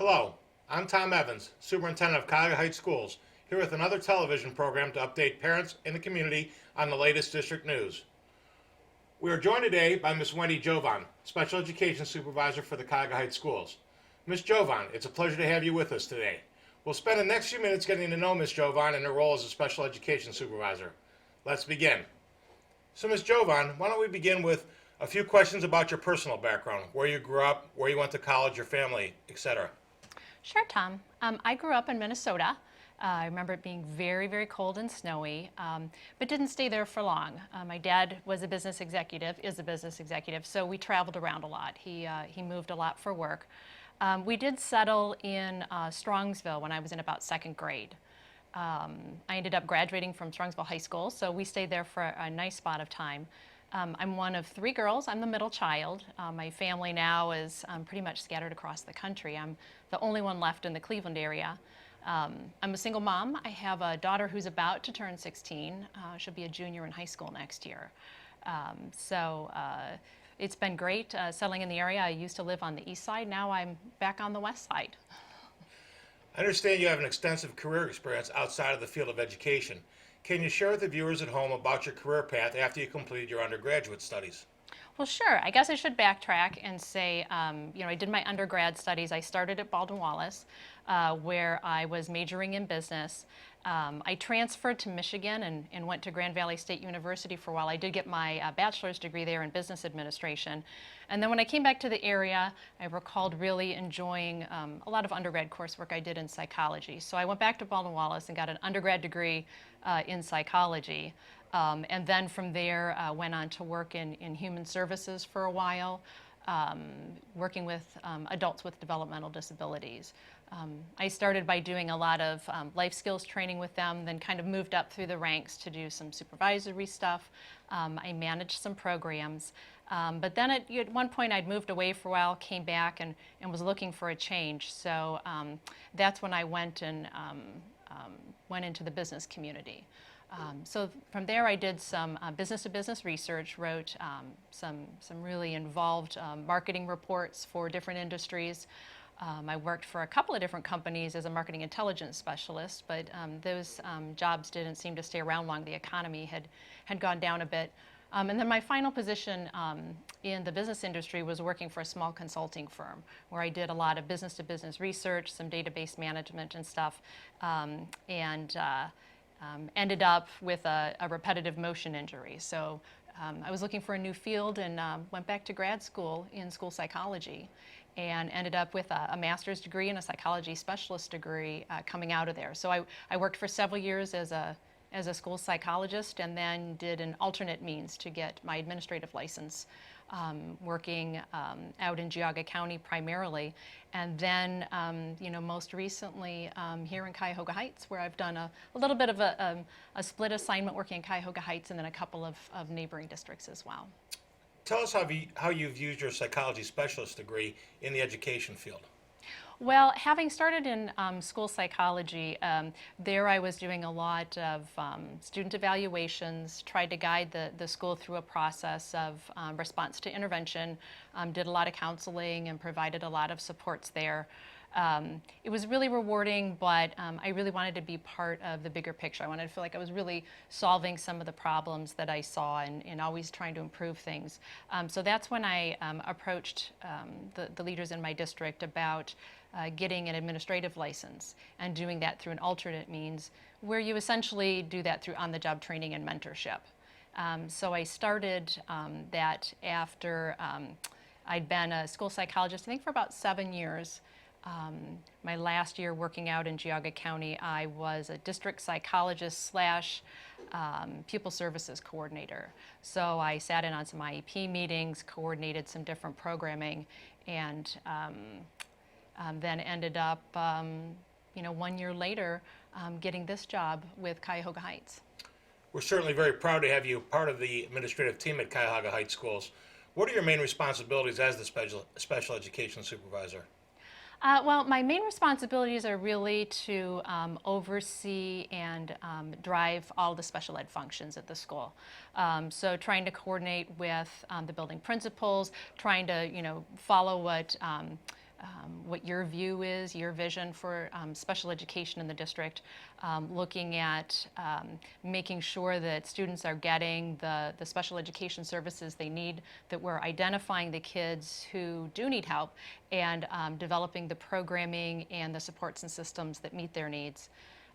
Hello, I'm Tom Evans, Superintendent of Cuyahoga Heights Schools, here with another television program to update parents in the community on the latest district news. We are joined today by Ms. Wendy Jovan, Special Education Supervisor for the Cuyahoga Heights Schools. Ms. Jovan, it's a pleasure to have you with us today. We'll spend the next few minutes getting to know Ms. Jovan and her role as a Special Education Supervisor. Let's begin. So Ms. Jovan, why don't we begin with a few questions about your personal background, where you grew up, where you went to college, your family, etc. Sure, Tom. I grew up in Minnesota. I remember it being very, very cold and snowy, but didn't stay there for long. My dad was a business executive, is a business executive, so we traveled around a lot. He moved a lot for work. We did settle in Strongsville when I was in about second grade. I ended up graduating from Strongsville High School, so we stayed there for a nice spot of time. I'm one of three girls. I'm the middle child. My family now is pretty much scattered across the country. I'm the only one left in the Cleveland area. I'm a single mom. I have a daughter who's about to turn 16. She'll be a junior in high school next year. It's been great settling in the area. I used to live on the east side. Now I'm back on the west side. I understand you have an extensive career experience outside of the field of education. Can you share with the viewers at home about your career path after you completed your undergraduate studies? Well, sure. I guess I should backtrack and say, I did my undergrad studies. I started at Baldwin-Wallace, where I was majoring in business. I transferred to Michigan and went to Grand Valley State University for a while. I did get my bachelor's degree there in business administration. And then when I came back to the area, I recalled really enjoying a lot of undergrad coursework I did in psychology. So I went back to Baldwin-Wallace and got an undergrad degree in psychology. And then from there, went on to work in human services for a while, working with adults with developmental disabilities. I started by doing a lot of life skills training with them, then kind of moved up through the ranks to do some supervisory stuff. I managed some programs. But then at one point I'd moved away for a while, came back and was looking for a change. So that's when I went and went into the business community. So from there I did some business-to-business research, wrote some really involved marketing reports for different industries. I worked for a couple of different companies as a marketing intelligence specialist, but those jobs didn't seem to stay around long. The economy had gone down a bit. And then my final position in the business industry was working for a small consulting firm where I did a lot of business-to-business research, some database management and stuff, ended up with a repetitive motion injury. So I was looking for a new field and went back to grad school in school psychology and ended up with a master's degree and a psychology specialist degree coming out of there. So I worked for several years as a school psychologist and then did an alternate means to get my administrative license, working out in Geauga County primarily, and then most recently here in Cuyahoga Heights, where I've done a little bit of a split assignment working in Cuyahoga Heights and then a couple of neighboring districts as well. Tell us how you've used your psychology specialist degree in the education field. Well, having started in school psychology, there I was doing a lot of student evaluations, tried to guide the school through a process of response to intervention, did a lot of counseling and provided a lot of supports there. It was really rewarding, but I really wanted to be part of the bigger picture. I wanted to feel like I was really solving some of the problems that I saw and always trying to improve things. So that's when I approached the leaders in my district about getting an administrative license and doing that through an alternate means where you essentially do that through on-the-job training and mentorship. So I started that after I'd been a school psychologist, I think for about 7 years. My last year working out in Geauga County, I was a district psychologist / pupil services coordinator. So I sat in on some IEP meetings, coordinated some different programming, and then ended up, 1 year later, getting this job with Cuyahoga Heights. We're certainly very proud to have you part of the administrative team at Cuyahoga Heights Schools. What are your main responsibilities as the special education supervisor? Well, my main responsibilities are really to oversee and drive all the special ed functions at the school. So trying to coordinate with the building principals, trying to follow what what your view is, your vision for special education in the district, looking at making sure that students are getting the special education services they need, that we're identifying the kids who do need help, and developing the programming and the supports and systems that meet their needs.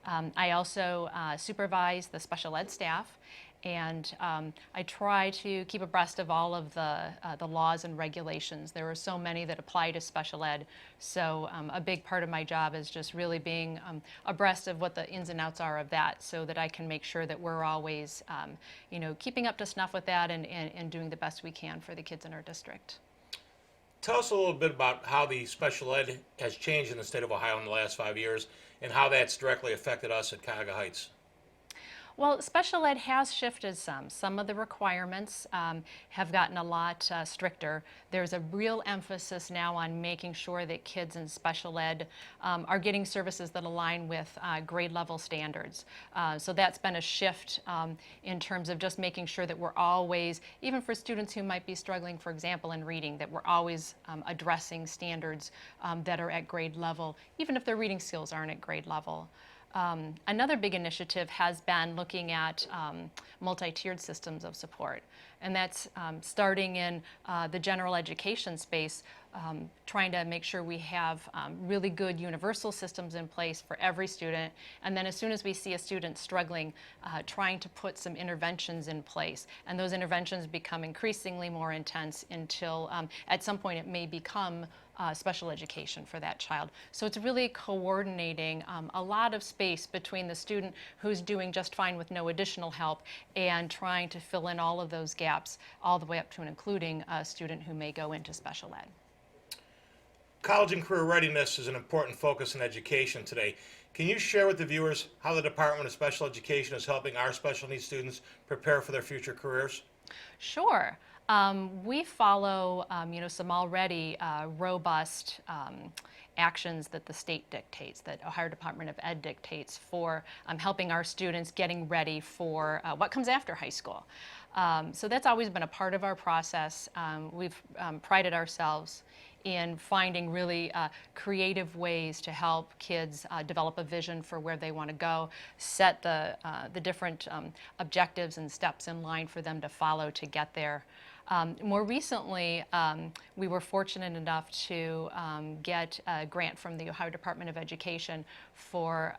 I also supervise the special ed staff, and I try to keep abreast of all of the laws and regulations. There are so many that apply to special ed, so a big part of my job is just really being abreast of what the ins and outs are of that, so that I can make sure that we're always keeping up to snuff with that and doing the best we can for the kids in our district. Tell us a little bit about how the special ed has changed in the state of Ohio in the last 5 years and how that's directly affected us at Cuyahoga Heights. Well, special ed has shifted some. Some of the requirements have gotten a lot stricter. There's a real emphasis now on making sure that kids in special ed are getting services that align with grade level standards. So that's been a shift in terms of just making sure that we're always, even for students who might be struggling, for example, in reading, that we're always addressing standards that are at grade level, even if their reading skills aren't at grade level. Another big initiative has been looking at multi-tiered systems of support, and that's starting in the general education space, trying to make sure we have really good universal systems in place for every student, and then as soon as we see a student struggling, trying to put some interventions in place, and those interventions become increasingly more intense until at some point it may become special education for that child. So it's really coordinating a lot of space between the student who's doing just fine with no additional help and trying to fill in all of those gaps all the way up to and including a student who may go into special ed. College and career readiness is an important focus in education today. Can you share with the viewers how the Department of Special Education is helping our special needs students prepare for their future careers? Sure. We follow, some already robust actions that the state dictates, that Ohio Department of Ed dictates for helping our students getting ready for what comes after high school. So that's always been a part of our process. We've prided ourselves in finding really creative ways to help kids develop a vision for where they want to go, set the different objectives and steps in line for them to follow to get there. More recently, we were fortunate enough to get a grant from the Ohio Department of Education for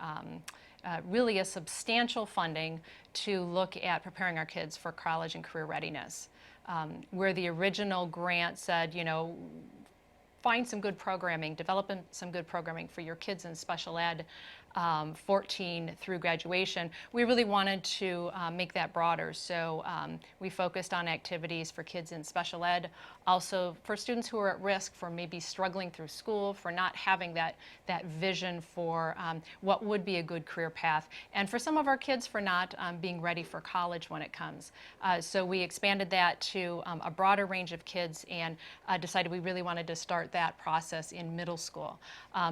really a substantial funding to look at preparing our kids for college and career readiness. Where the original grant said, find some good programming, develop some good programming for your kids in special ed, 14 through graduation. We really wanted to make that broader, so we focused on activities for kids in special ed, also for students who are at risk for maybe struggling through school, for not having that vision for what would be a good career path, and for some of our kids for not being ready for college when it comes. So we expanded that to a broader range of kids and decided we really wanted to start that process in middle school.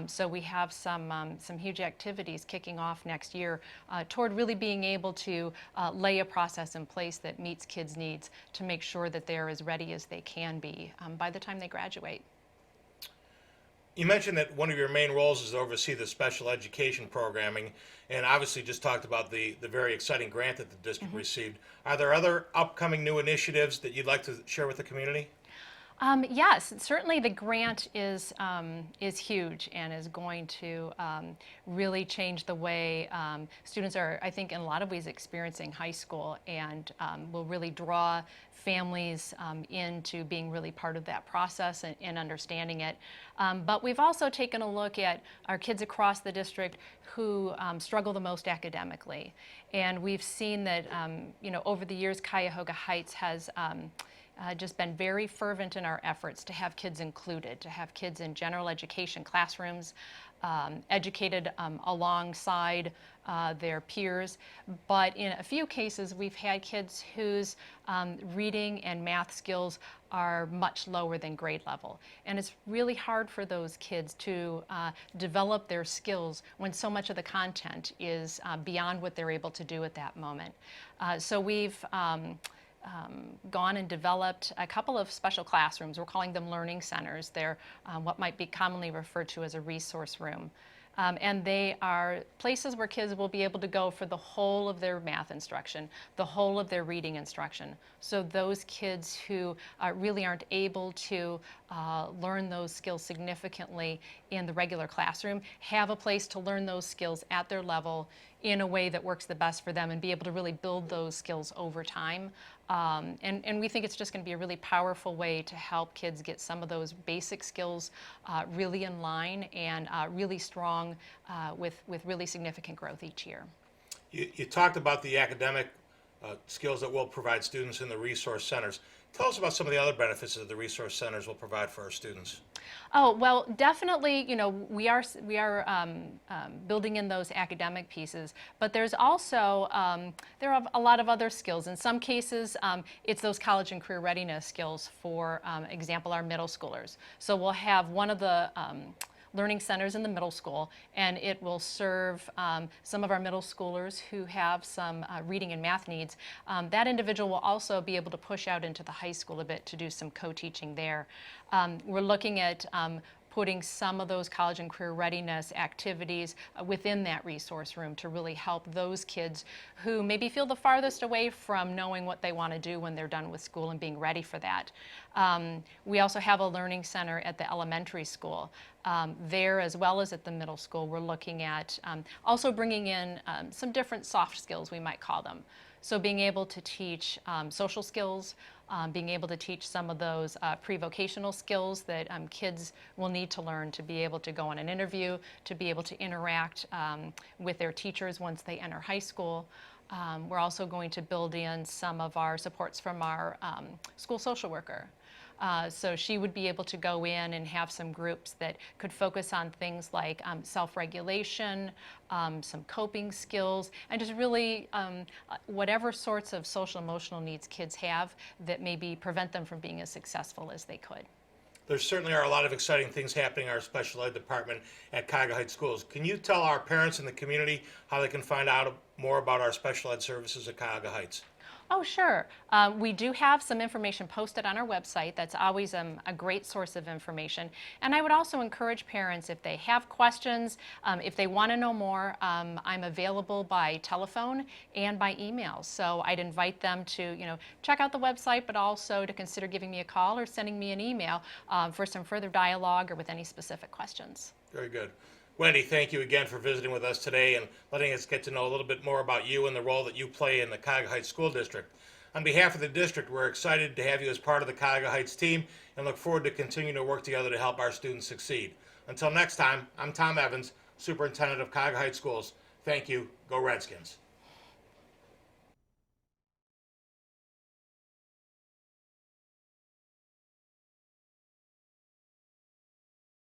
So we have some huge activities kicking off next year toward really being able to lay a process in place that meets kids' needs to make sure that they're as ready as they can be by the time they graduate. You mentioned that one of your main roles is to oversee the special education programming, and obviously just talked about the very exciting grant that the district received. Are there other upcoming new initiatives that you'd like to share with the community? Yes, certainly the grant is huge and is going to really change the way students are, I think, in a lot of ways experiencing high school, and will really draw families into being really part of that process and understanding it. But we've also taken a look at our kids across the district who struggle the most academically. And we've seen that, over the years, Cuyahoga Heights has just been very fervent in our efforts to have kids included, to have kids in general education classrooms, educated alongside their peers. But in a few cases, we've had kids whose reading and math skills are much lower than grade level. And it's really hard for those kids to develop their skills when so much of the content is beyond what they're able to do at that moment. So we've gone and developed a couple of special classrooms. We're calling them learning centers. They're what might be commonly referred to as a resource room. And they are places where kids will be able to go for the whole of their math instruction, the whole of their reading instruction. So those kids who really aren't able to learn those skills significantly in the regular classroom have a place to learn those skills at their level in a way that works the best for them and be able to really build those skills over time. And we think it's just going to be a really powerful way to help kids get some of those basic skills really in line and really strong with really significant growth each year. You talked about the academic skills that we'll provide students in the resource centers. Tell us about some of the other benefits that the resource centers will provide for our students. Oh, well, definitely, we are building in those academic pieces, but there's also, there are a lot of other skills. In some cases, it's those college and career readiness skills, for example, our middle schoolers. So we'll have one of the learning centers in the middle school, and it will serve some of our middle schoolers who have some reading and math needs. That individual will also be able to push out into the high school a bit to do some co-teaching there. We're looking at putting some of those college and career readiness activities within that resource room to really help those kids who maybe feel the farthest away from knowing what they want to do when they're done with school and being ready for that. We also have a learning center at the elementary school. There, as well as at the middle school, we're looking at also bringing in some different soft skills, we might call them. So being able to teach social skills, being able to teach some of those pre-vocational skills that kids will need to learn to be able to go on an interview, to be able to interact with their teachers once they enter high school. We're also going to build in some of our supports from our school social worker. So she would be able to go in and have some groups that could focus on things like self-regulation, some coping skills, and just really whatever sorts of social emotional needs kids have that maybe prevent them from being as successful as they could. There certainly are a lot of exciting things happening in our special ed department at Cuyahoga Heights Schools. Can you tell our parents in the community how they can find out more about our special ed services at Cuyahoga Heights? Oh, sure. We do have some information posted on our website. That's always a great source of information. And I would also encourage parents, if they have questions, if they want to know more, I'm available by telephone and by email. So I'd invite them to, check out the website, but also to consider giving me a call or sending me an email for some further dialogue or with any specific questions. Very good. Wendy, thank you again for visiting with us today and letting us get to know a little bit more about you and the role that you play in the Cuyahoga Heights School District. On behalf of the district, we're excited to have you as part of the Cuyahoga Heights team and look forward to continuing to work together to help our students succeed. Until next time, I'm Tom Evans, Superintendent of Cuyahoga Heights Schools. Thank you. Go Redskins.